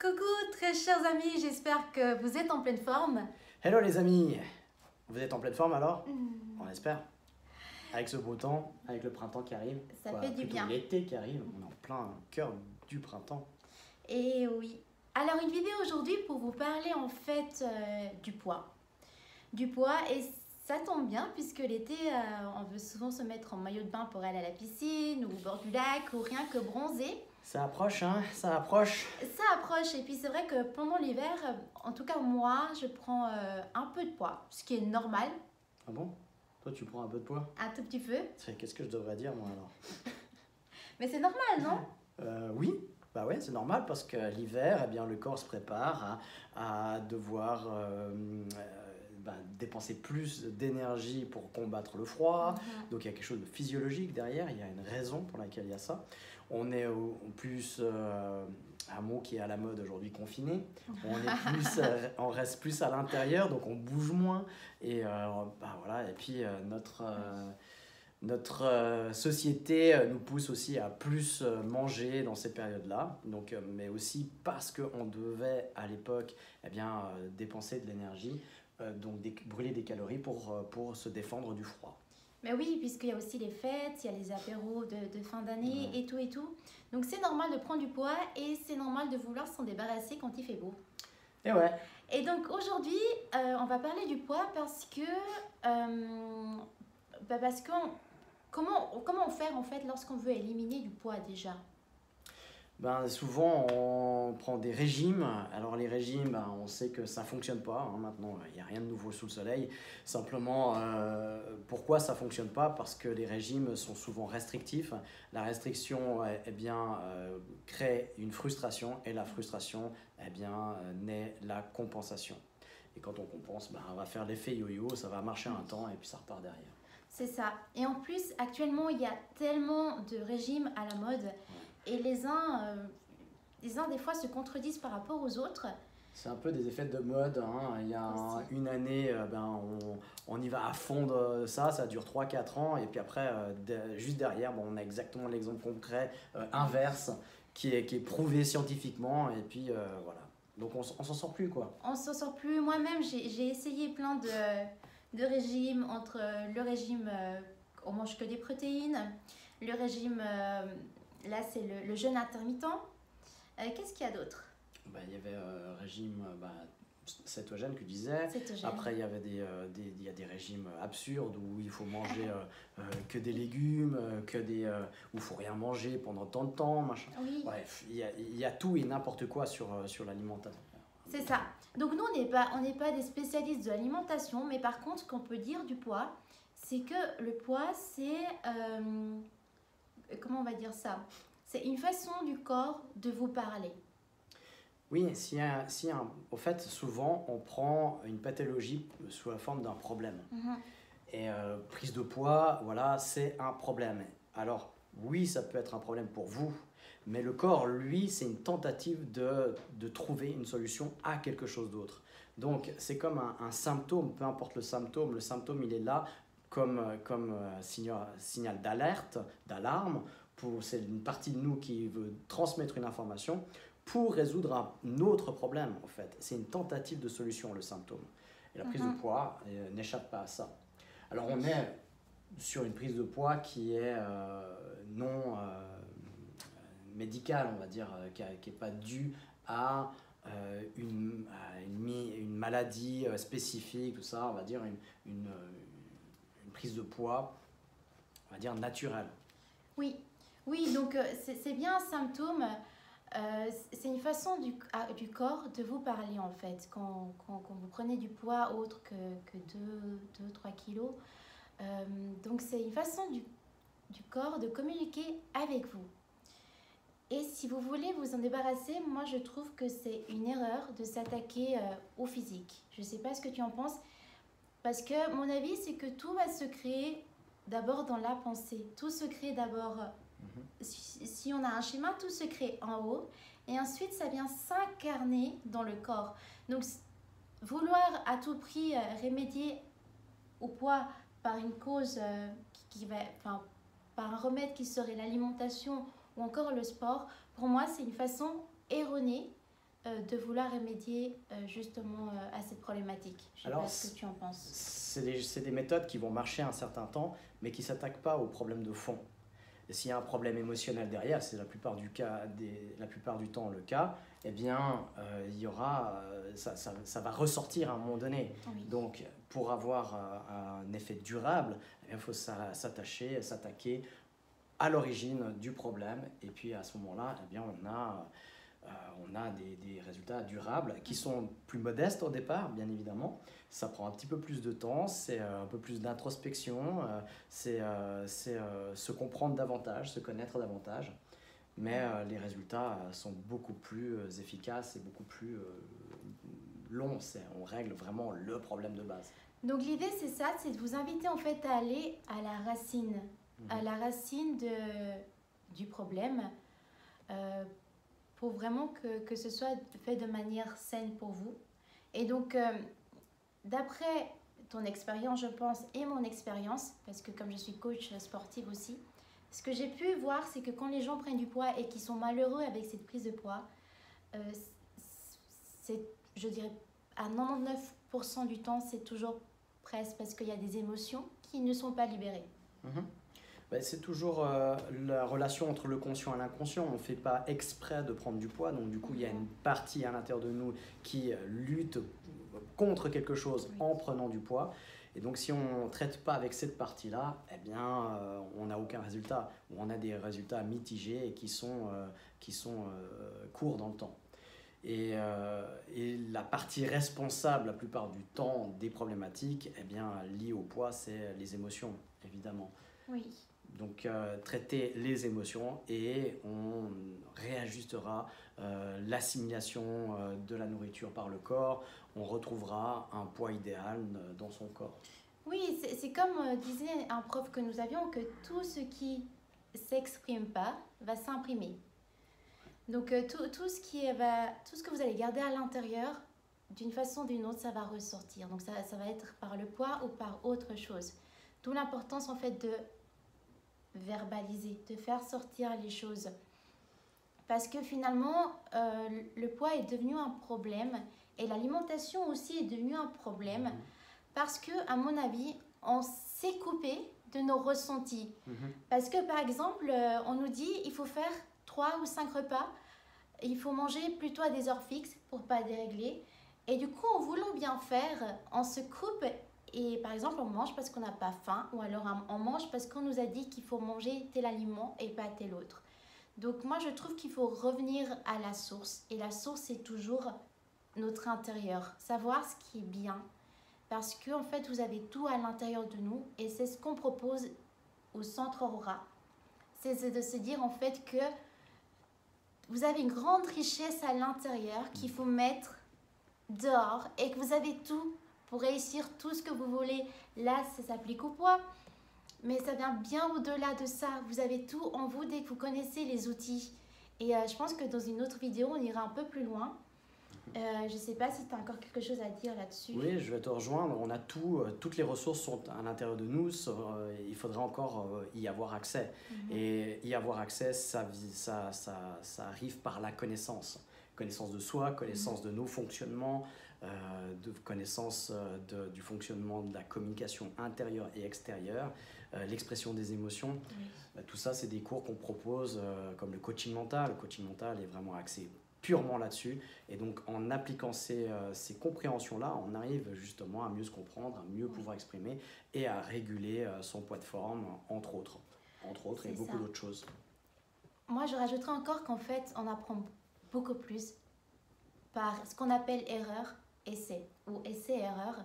Coucou très chers amis, j'espère que vous êtes en pleine forme. Hello les amis, vous êtes en pleine forme alors? Hmm, On espère. Avec ce beau temps, avec le printemps qui arrive. Ça fait du plutôt bien. l'été qui arrive, on est en plein cœur du printemps. Et oui. Alors une vidéo aujourd'hui pour vous parler en fait du poids. Du poids et ça tombe bien puisque l'été on veut souvent se mettre en maillot de bain pour aller à la piscine ou au bord du lac ou rien que bronzer. Ça approche hein, ça approche. Ça approche et puis c'est vrai que pendant l'hiver, en tout cas moi, je prends un peu de poids, ce qui est normal, Ah bon? Toi tu prends un peu de poids? un tout petit peu, Qu'est-ce que je devrais dire moi alors? mais c'est normal, non? Oui, bah ouais, c'est normal parce que l'hiver, eh bien, le corps se prépare à devoir dépenser plus d'énergie pour combattre le froid. Donc il y a quelque chose de physiologique derrière, il y a une raison pour laquelle il y a ça. On est en plus, un mot qui est à la mode aujourd'hui, confiné. On reste plus à l'intérieur, donc on bouge moins. Et, voilà. Et puis notre société nous pousse aussi à plus manger dans ces périodes-là, donc, mais aussi parce qu'on devait à l'époque dépenser de l'énergie, donc brûler des calories pour se défendre du froid. Mais oui, puisqu'il y a aussi les fêtes, il y a les apéros de fin d'année Ouais. et tout et tout. Donc c'est normal de prendre du poids et c'est normal de vouloir s'en débarrasser quand il fait beau. Et ouais, Et donc aujourd'hui, on va parler du poids parce que, comment faire en fait lorsqu'on veut éliminer du poids déjà? souvent on prend des régimes. Alors les régimes, on sait que ça fonctionne pas, hein, maintenant il n'y a rien de nouveau sous le soleil. Simplement, pourquoi ça fonctionne pas? Parce que les régimes sont souvent restrictifs. La restriction crée une frustration et la frustration naît la compensation. Et quand on compense, on va faire l'effet yo-yo, ça va marcher un temps et puis ça repart derrière. C'est ça. Et en plus, actuellement, il y a tellement de régimes à la mode et les uns, des fois se contredisent par rapport aux autres. C'est un peu des effets de mode, hein. Il y a Aussi. une année, on y va à fond de ça, ça dure 3-4 ans, et puis après, juste derrière, on a exactement l'exemple concret inverse qui est prouvé scientifiquement, et puis voilà. Donc on s'en sort plus, quoi. On s'en sort plus. Moi-même, j'ai essayé plein de régimes, entre le régime on mange que des protéines, le régime, là c'est le jeûne intermittent. Qu'est-ce qu'il y a d'autre? Il y avait régime cétogène que tu disais. Cétogène. Après, il y a des régimes absurdes où il faut manger que des légumes, où il faut rien manger pendant tant de temps, machin. Oui, Bref, il y a tout et n'importe quoi sur l'alimentation. c'est ça. Donc nous, on n'est pas des spécialistes de l'alimentation, mais par contre, ce qu'on peut dire du poids, c'est que le poids, c'est, comment on va dire ça? C'est une façon du corps de vous parler. Oui, au fait, souvent, on prend une pathologie sous la forme d'un problème. Et prise de poids, voilà, c'est un problème. Alors, oui, ça peut être un problème pour vous, mais le corps, lui, c'est une tentative de trouver une solution à quelque chose d'autre. Donc, c'est comme un symptôme, peu importe le symptôme, il est là comme signal d'alerte, d'alarme. C'est une partie de nous qui veut transmettre une information pour résoudre un autre problème, en fait. C'est une tentative de solution, le symptôme. Et la prise de poids n'échappe pas à ça. Alors, on est sur une prise de poids qui est non médicale, on va dire, qui n'est pas due à une maladie spécifique, tout ça, on va dire une prise de poids, on va dire, naturelle. Oui, oui, donc c'est bien un symptôme. C'est une façon du corps de vous parler en fait. Quand vous prenez du poids autre que 2-3 kilos, donc c'est une façon du corps de communiquer avec vous. Et si vous voulez vous en débarrasser, moi je trouve que c'est une erreur de s'attaquer au physique. Je ne sais pas ce que tu en penses, parce que mon avis c'est que tout va se créer d'abord dans la pensée. Tout se crée d'abord, si on a un schéma, tout se crée en haut et ensuite ça vient s'incarner dans le corps. Donc vouloir à tout prix remédier au poids par une cause par un remède qui serait l'alimentation ou encore le sport, pour moi c'est une façon erronée de vouloir remédier justement à cette problématique? Je ne sais pas ce que tu en penses. C'est des méthodes qui vont marcher un certain temps, mais qui ne s'attaquent pas au problème de fond. Et s'il y a un problème émotionnel derrière, c'est la plupart du temps le cas, eh bien, il y aura, ça va ressortir à un moment donné. Oui. Donc, pour avoir un effet durable, eh bien, il faut s'attaquer à l'origine du problème. Et puis, à ce moment-là, eh bien, on a des résultats durables qui sont plus modestes au départ, bien évidemment. Ça prend un petit peu plus de temps, c'est un peu plus d'introspection, c'est se comprendre davantage, se connaître davantage. Mais les résultats sont beaucoup plus efficaces et beaucoup plus longs. On règle vraiment le problème de base. Donc l'idée, c'est ça, c'est de vous inviter en fait à aller à la racine, à la racine du problème, pour vraiment que ce soit fait de manière saine pour vous. Et donc, d'après ton expérience, je pense, et mon expérience, parce que comme je suis coach sportive aussi, ce que j'ai pu voir, c'est que quand les gens prennent du poids et qu'ils sont malheureux avec cette prise de poids, c'est, je dirais, à 99% du temps, c'est toujours presque parce qu'il y a des émotions qui ne sont pas libérées. C'est toujours la relation entre le conscient et l'inconscient. On ne fait pas exprès de prendre du poids, donc du coup il y a une partie à l'intérieur de nous qui lutte contre quelque chose en prenant du poids. Et donc si on ne traite pas avec cette partie-là, eh bien on n'a aucun résultat, ou on a des résultats mitigés et qui sont courts dans le temps. Et la partie responsable la plupart du temps des problématiques, eh bien, liées au poids, c'est les émotions, évidemment. Oui. Donc, traiter les émotions et on réajustera l'assimilation de la nourriture par le corps. On retrouvera un poids idéal dans son corps. Oui, c'est comme disait un prof que nous avions, que tout ce qui ne s'exprime pas va s'imprimer. Donc, tout ce que vous allez garder à l'intérieur, d'une façon ou d'une autre, ça va ressortir. Donc, ça va être par le poids ou par autre chose. D'où l'importance, en fait, de verbaliser, de faire sortir les choses. Parce que finalement, le poids est devenu un problème et l'alimentation aussi est devenue un problème parce que, à mon avis, on s'est coupé de nos ressentis. Parce que, par exemple, on nous dit il faut faire 3 ou 5 repas, il faut manger plutôt à des heures fixes pour ne pas dérégler. Et du coup, en voulant bien faire, on se coupe. Et par exemple, on mange parce qu'on n'a pas faim, ou alors on mange parce qu'on nous a dit qu'il faut manger tel aliment et pas tel autre. Donc moi, je trouve qu'il faut revenir à la source. Et la source, c'est toujours notre intérieur. Savoir ce qui est bien. Parce que en fait, vous avez tout à l'intérieur de nous. Et c'est ce qu'on propose au Centre Aurora. C'est de se dire en fait que vous avez une grande richesse à l'intérieur qu'il faut mettre dehors. Et que vous avez tout pour réussir tout ce que vous voulez. Là, ça s'applique au poids, mais ça vient bien au-delà de ça. Vous avez tout en vous dès que vous connaissez les outils. Et je pense que dans une autre vidéo, on ira un peu plus loin. Je ne sais pas si tu as encore quelque chose à dire là-dessus. Oui, je vais te rejoindre. On a tout, toutes les ressources sont à l'intérieur de nous. Il faudrait encore y avoir accès. Et y avoir accès, ça arrive par la connaissance. Connaissance de soi, connaissance de nos fonctionnements, de connaissance du fonctionnement de la communication intérieure et extérieure, l'expression des émotions. Tout ça, c'est des cours qu'on propose comme le coaching mental. Le coaching mental est vraiment axé purement là-dessus. Et donc, en appliquant ces compréhensions-là, on arrive justement à mieux se comprendre, à mieux pouvoir exprimer et à réguler son poids de forme, entre autres et beaucoup d'autres choses. Moi, je rajouterais encore qu'en fait, on apprend beaucoup plus par ce qu'on appelle erreur-essai ou essai-erreur,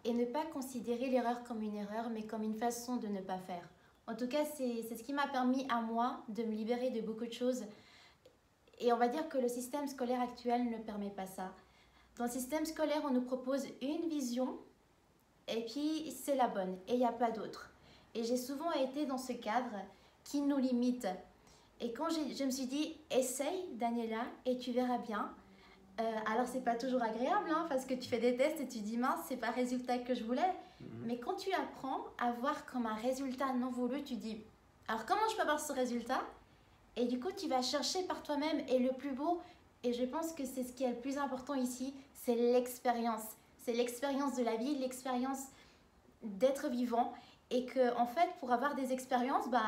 et ne pas considérer l'erreur comme une erreur, mais comme une façon de ne pas faire. En tout cas, c'est ce qui m'a permis à moi de me libérer de beaucoup de choses. Et on va dire que le système scolaire actuel ne permet pas ça. Dans le système scolaire, on nous propose une vision et puis c'est la bonne et il n'y a pas d'autre. Et j'ai souvent été dans ce cadre qui nous limite. Et quand je me suis dit, essaye Daniela et tu verras bien. Alors c'est pas toujours agréable parce que tu fais des tests et tu dis mince, c'est pas le résultat que je voulais. Mais quand tu apprends à voir comme un résultat non voulu, tu dis alors comment je peux avoir ce résultat? Et du coup tu vas chercher par toi-même et le plus beau, Et je pense que c'est ce qui est le plus important ici, c'est l'expérience. C'est l'expérience de la vie, l'expérience d'être vivant. Et que, en fait, pour avoir des expériences, bah,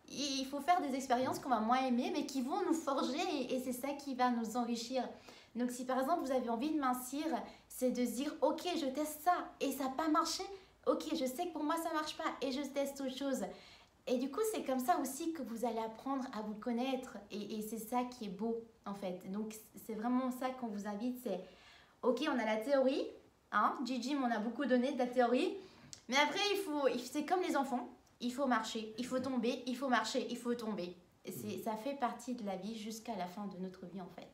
il faut faire des expériences qu'on va moins aimer, mais qui vont nous forger et c'est ça qui va nous enrichir. Donc, si par exemple vous avez envie de mincir, c'est de se dire ok, je teste ça et ça n'a pas marché. Ok, je sais que pour moi ça marche pas et je teste autre chose. Et du coup, c'est comme ça aussi que vous allez apprendre à vous connaître et c'est ça qui est beau en fait. Donc, c'est vraiment ça qu'on vous invite, c'est ok, on a la théorie, hein, Gigi m'en a beaucoup donné de la théorie, mais après, c'est comme les enfants, il faut marcher, il faut tomber, il faut marcher, il faut tomber. Et ça fait partie de la vie jusqu'à la fin de notre vie en fait.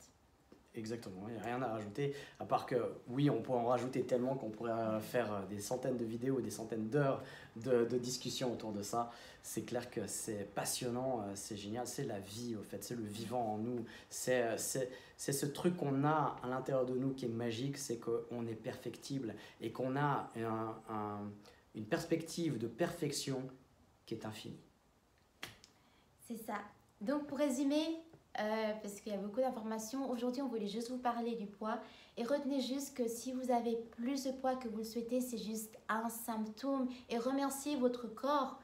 Exactement, il n'y a rien à rajouter, à part que oui, on pourrait en rajouter tellement qu'on pourrait faire des centaines de vidéos, des centaines d'heures de discussions autour de ça. C'est clair que c'est passionnant, c'est génial, c'est la vie au fait, c'est le vivant en nous, c'est ce truc qu'on a à l'intérieur de nous qui est magique, c'est qu'on est perfectible et qu'on a une perspective de perfection qui est infinie. C'est ça. Donc pour résumer, parce qu'il y a beaucoup d'informations, aujourd'hui on voulait juste vous parler du poids et retenez juste que si vous avez plus de poids que vous le souhaitez, c'est juste un symptôme et remerciez votre corps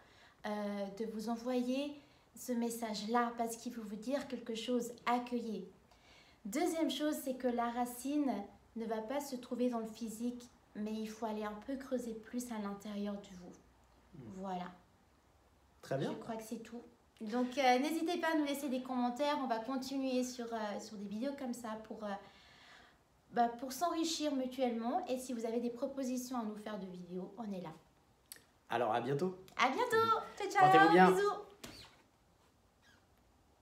de vous envoyer ce message-là parce qu'il faut vous dire quelque chose, accueillez. Deuxième chose, c'est que la racine ne va pas se trouver dans le physique, mais il faut aller un peu creuser plus à l'intérieur de vous. Voilà. Très bien. Je crois que c'est tout. Donc, n'hésitez pas à nous laisser des commentaires. On va continuer sur des vidéos comme ça pour s'enrichir mutuellement. Et si vous avez des propositions à nous faire de vidéos, on est là. Alors, à bientôt. À bientôt. Ciao, ciao. Portez-vous bien. Bisous.